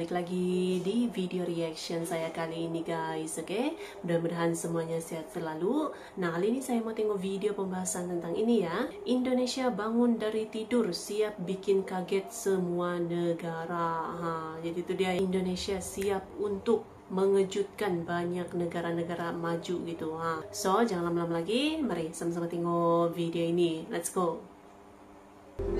balik lagi di video reaction saya kali ini guys, oke? Mudah-mudahan semuanya sehat selalu. Nah, kali ini saya mau tengok video pembahasan tentang ini ya. Indonesia bangun dari tidur, siap bikin kaget semua negara. Jadi itu dia, Indonesia siap untuk mengejutkan banyak negara-negara maju gitu. So, jangan lama-lama lagi, mari sama-sama tengok video ini. Let's go.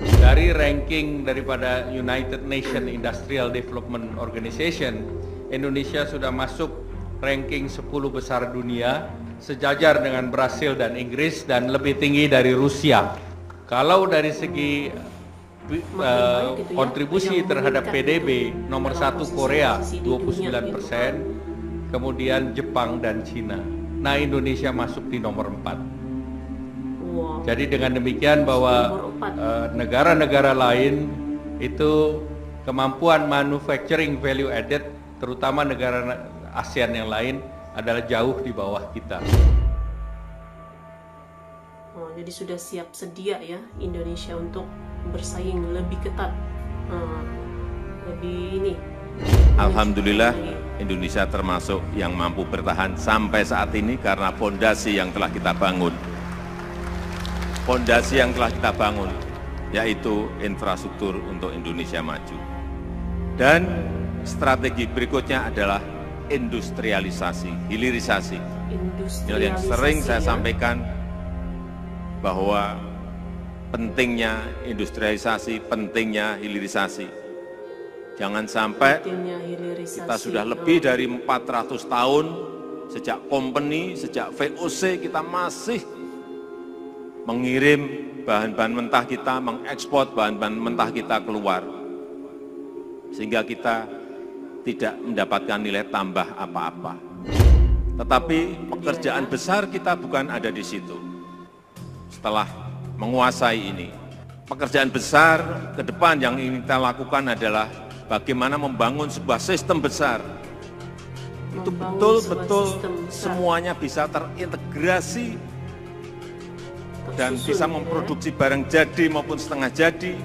Dari ranking daripada United Nations Industrial Development Organization, Indonesia sudah masuk ranking 10 besar dunia, sejajar dengan Brasil dan Inggris dan lebih tinggi dari Rusia. Kalau dari segi kontribusi terhadap PDB, nomor 1 Korea 29%, kemudian Jepang dan Cina. Nah, Indonesia masuk di nomor 4. Jadi dengan demikian bahwa negara-negara lain itu kemampuan manufacturing value added, terutama negara ASEAN yang lain, adalah jauh di bawah kita. Jadi sudah siap sedia ya Indonesia untuk bersaing lebih ketat, lebih ini. Alhamdulillah Indonesia termasuk yang mampu bertahan sampai saat ini karena fondasi yang telah kita bangun. Fondasi yang telah kita bangun, yaitu infrastruktur untuk Indonesia maju. Dan strategi berikutnya adalah industrialisasi, hilirisasi. Yang sering saya sampaikan bahwa pentingnya industrialisasi, pentingnya hilirisasi. Jangan sampai kita sudah lebih dari 400 tahun sejak company, sejak VOC kita masih mengirim bahan-bahan mentah kita, mengekspor bahan-bahan mentah kita keluar. Sehingga kita tidak mendapatkan nilai tambah apa-apa. Tetapi pekerjaan besar kita bukan ada di situ. Setelah menguasai ini, pekerjaan besar ke depan yang ingin kita lakukan adalah bagaimana membangun sebuah sistem besar. Itu betul-betul semuanya bisa terintegrasi dan bisa memproduksi barang jadi maupun setengah jadi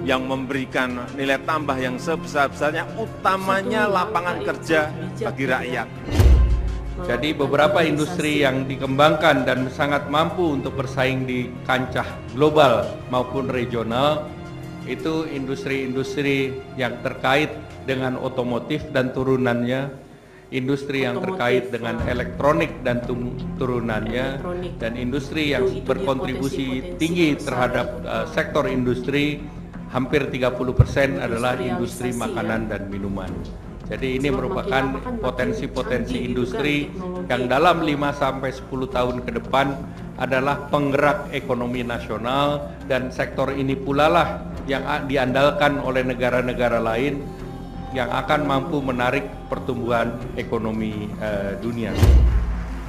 yang memberikan nilai tambah yang sebesar-besarnya, utamanya lapangan kerja bagi rakyat. Jadi beberapa industri yang dikembangkan dan sangat mampu untuk bersaing di kancah global maupun regional, itu industri-industri yang terkait dengan otomotif dan turunannya, industri yang terkait dengan elektronik dan turunannya, dan industri yang berkontribusi tinggi terhadap sektor industri, hampir 30% adalah industri makanan dan minuman. Jadi ini merupakan potensi-potensi industri yang dalam 5-10 tahun ke depan adalah penggerak ekonomi nasional, dan sektor ini pula lah yang diandalkan oleh negara-negara lain yang akan mampu menarik pertumbuhan ekonomi dunia.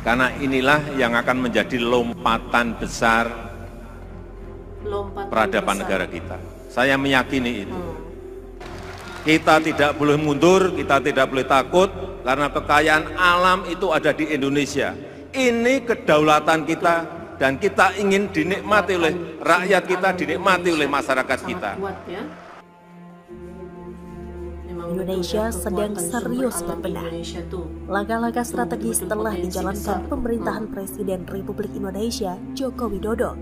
Karena inilah yang akan menjadi lompatan besar peradaban negara kita. Saya meyakini itu. Kita tidak boleh mundur, kita tidak boleh takut, karena kekayaan alam itu ada di Indonesia. Ini kedaulatan kita, dan kita ingin dinikmati oleh rakyat kita, dinikmati oleh masyarakat kita. Indonesia sedang serius berbenah. Langkah-langkah strategis telah dijalankan pemerintahan Presiden Republik Indonesia Joko Widodo.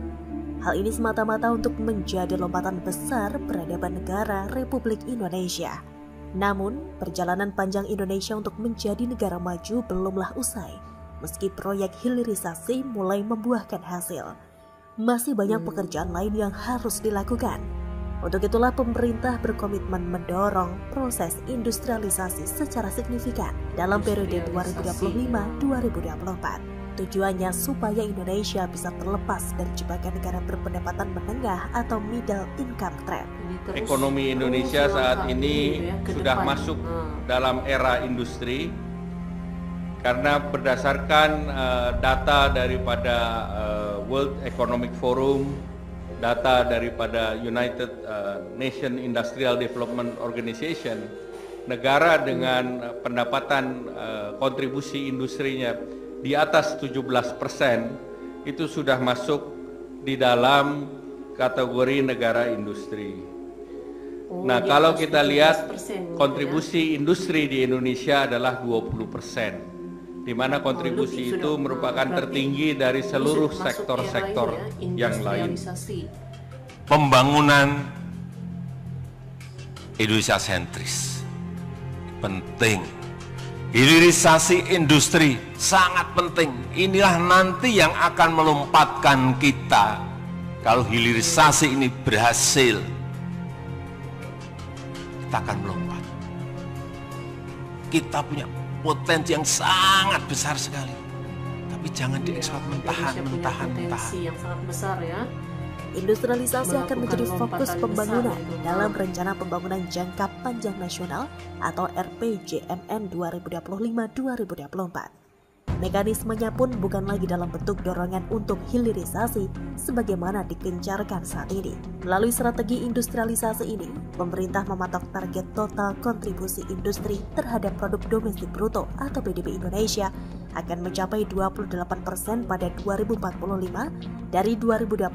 Hal ini semata-mata untuk menjadi lompatan besar peradaban negara Republik Indonesia. Namun, perjalanan panjang Indonesia untuk menjadi negara maju belumlah usai. Meski proyek hilirisasi mulai membuahkan hasil, masih banyak pekerjaan lain yang harus dilakukan. Untuk itulah pemerintah berkomitmen mendorong proses industrialisasi secara signifikan dalam periode 2025-2024. Tujuannya supaya Indonesia bisa terlepas dari jebakan negara berpendapatan menengah atau middle income trap. Ekonomi Indonesia saat ini sudah masuk dalam era industri, karena berdasarkan data daripada World Economic Forum, data daripada United Nations Industrial Development Organization, negara dengan pendapatan kontribusi industrinya di atas 17% itu sudah masuk di dalam kategori negara industri. Nah, kalau kita lihat kontribusi industri di Indonesia adalah 20%, di mana kontribusi itu merupakan tertinggi dari seluruh sektor-sektor yang lain. Pembangunan Indonesia sentris penting. Hilirisasi industri sangat penting. Inilah nanti yang akan melompatkan kita. Kalau hilirisasi ini berhasil, kita akan melompat. Kita punya potensi yang sangat besar sekali, tapi jangan diekspor mentahan. Yang sangat besar ya. Industrialisasi akan menjadi fokus pembangunan dalam Rencana Pembangunan Jangka Panjang Nasional atau RPJMN 2025-2024. Mekanismenya pun bukan lagi dalam bentuk dorongan untuk hilirisasi sebagaimana digencarkan saat ini. Melalui strategi industrialisasi ini, pemerintah mematok target total kontribusi industri terhadap produk domestik bruto atau PDB Indonesia akan mencapai 28% pada 2045 dari 2025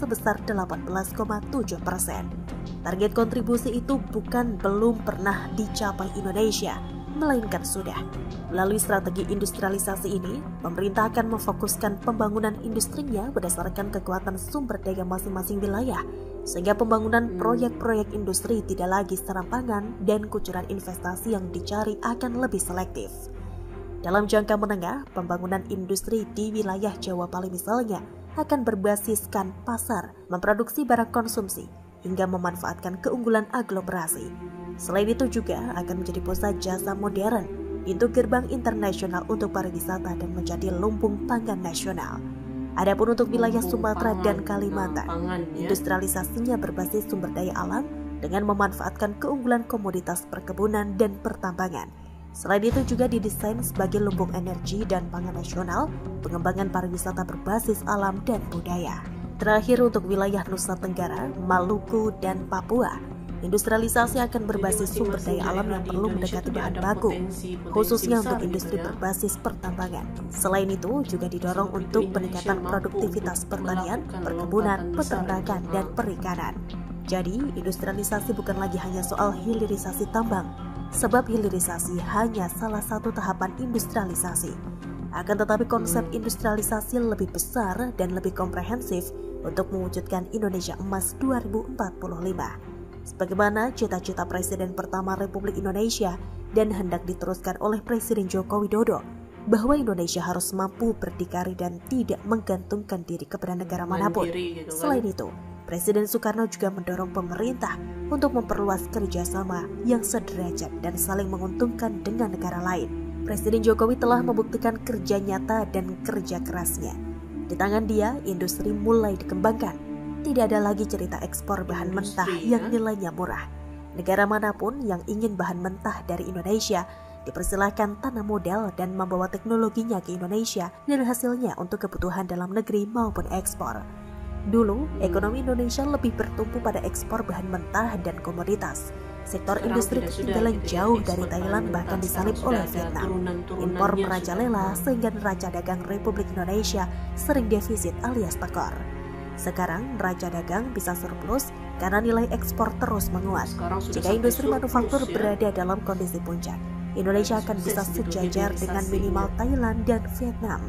sebesar 18,7%. Target kontribusi itu belum pernah dicapai Indonesia, melainkan sudah. Melalui strategi industrialisasi ini, pemerintah akan memfokuskan pembangunan industrinya berdasarkan kekuatan sumber daya masing-masing wilayah, sehingga pembangunan proyek-proyek industri tidak lagi serampangan dan kucuran investasi yang dicari akan lebih selektif. Dalam jangka menengah, pembangunan industri di wilayah Jawa Bali misalnya akan berbasiskan pasar, memproduksi barang konsumsi, hingga memanfaatkan keunggulan aglomerasi. Selain itu juga akan menjadi pusat jasa modern, pintu gerbang internasional untuk pariwisata dan menjadi lumbung pangan nasional. Adapun untuk wilayah Sumatera dan Kalimantan, industrialisasinya berbasis sumber daya alam dengan memanfaatkan keunggulan komoditas perkebunan dan pertambangan. Selain itu juga didesain sebagai lumbung energi dan pangan nasional, pengembangan pariwisata berbasis alam dan budaya. Terakhir untuk wilayah Nusa Tenggara, Maluku, dan Papua, industrialisasi akan berbasis sumber daya alam yang perlu mendekati bahan baku, khususnya untuk industri berbasis pertambangan. Selain itu, juga didorong untuk peningkatan produktivitas pertanian, perkebunan, peternakan, dan perikanan. Jadi, industrialisasi bukan lagi hanya soal hilirisasi tambang, sebab hilirisasi hanya salah satu tahapan industrialisasi. Akan tetapi konsep industrialisasi lebih besar dan lebih komprehensif untuk mewujudkan Indonesia Emas 2045. Sebagaimana cita-cita Presiden pertama Republik Indonesia dan hendak diteruskan oleh Presiden Joko Widodo, bahwa Indonesia harus mampu berdikari dan tidak menggantungkan diri kepada negara manapun. Selain itu, Presiden Soekarno juga mendorong pemerintah untuk memperluas kerjasama yang sederajat dan saling menguntungkan dengan negara lain. Presiden Jokowi telah membuktikan kerja nyata dan kerja kerasnya. Di tangan dia, industri mulai dikembangkan. Tidak ada lagi cerita ekspor bahan mentah yang nilainya murah. Negara manapun yang ingin bahan mentah dari Indonesia dipersilahkan tanam modal dan membawa teknologinya ke Indonesia dan hasilnya untuk kebutuhan dalam negeri maupun ekspor. Dulu, ekonomi Indonesia lebih bertumpu pada ekspor bahan mentah dan komoditas. Sektor industri ketinggalan jauh dari Thailand bahkan disalip oleh Vietnam. Impor merajalela sehingga neraca dagang Republik Indonesia sering defisit alias tekor. Sekarang neraca dagang bisa surplus karena nilai ekspor terus menguat. Jika industri manufaktur berada dalam kondisi puncak, Indonesia akan bisa sejajar dengan minimal Thailand dan Vietnam.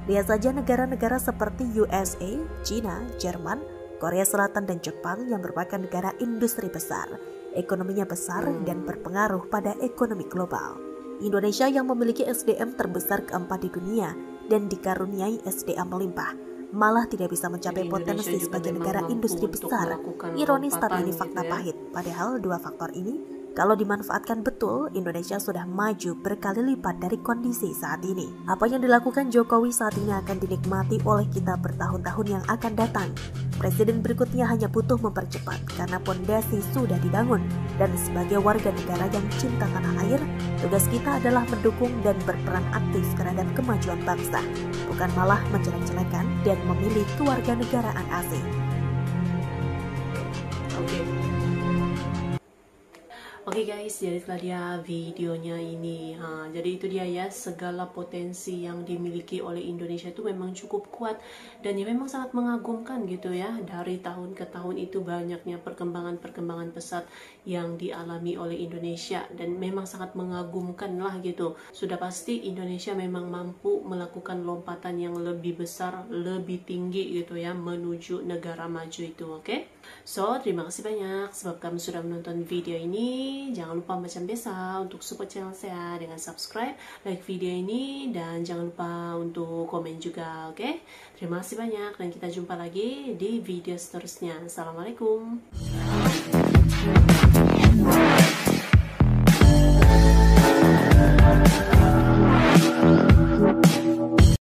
Lihat saja negara-negara seperti USA, China, Jerman, Korea Selatan, dan Jepang yang merupakan negara industri besar. Ekonominya besar dan berpengaruh pada ekonomi global. Indonesia yang memiliki SDM terbesar keempat di dunia dan dikaruniai SDM melimpah, malah tidak bisa mencapai potensi sebagai negara industri besar. Ironis tapi ini fakta pahit. Padahal dua faktor ini kalau dimanfaatkan betul, Indonesia sudah maju berkali lipat dari kondisi saat ini. Apa yang dilakukan Jokowi saat ini akan dinikmati oleh kita bertahun-tahun yang akan datang. Presiden berikutnya hanya butuh mempercepat karena pondasi sudah dibangun. Dan sebagai warga negara yang cinta tanah air, tugas kita adalah mendukung dan berperan aktif terhadap kemajuan bangsa, bukan malah menjelek-jelekan dan memilih kewarganegaraan asing. Oke guys, jadi itulah dia videonya ini. Jadi itu dia ya, segala potensi yang dimiliki oleh Indonesia itu memang cukup kuat dan ya memang sangat mengagumkan gitu ya. Dari tahun ke tahun itu banyaknya perkembangan pesat yang dialami oleh Indonesia dan memang sangat mengagumkan lah gitu. Sudah pasti Indonesia memang mampu melakukan lompatan yang lebih besar, lebih tinggi gitu ya, menuju negara maju itu, oke? So, terima kasih banyak sebab kamu sudah menonton video ini. Jangan lupa macam biasa untuk support channel saya dengan subscribe, like video ini, dan jangan lupa untuk komen juga, oke? Terima kasih banyak dan kita jumpa lagi di video seterusnya. Assalamualaikum.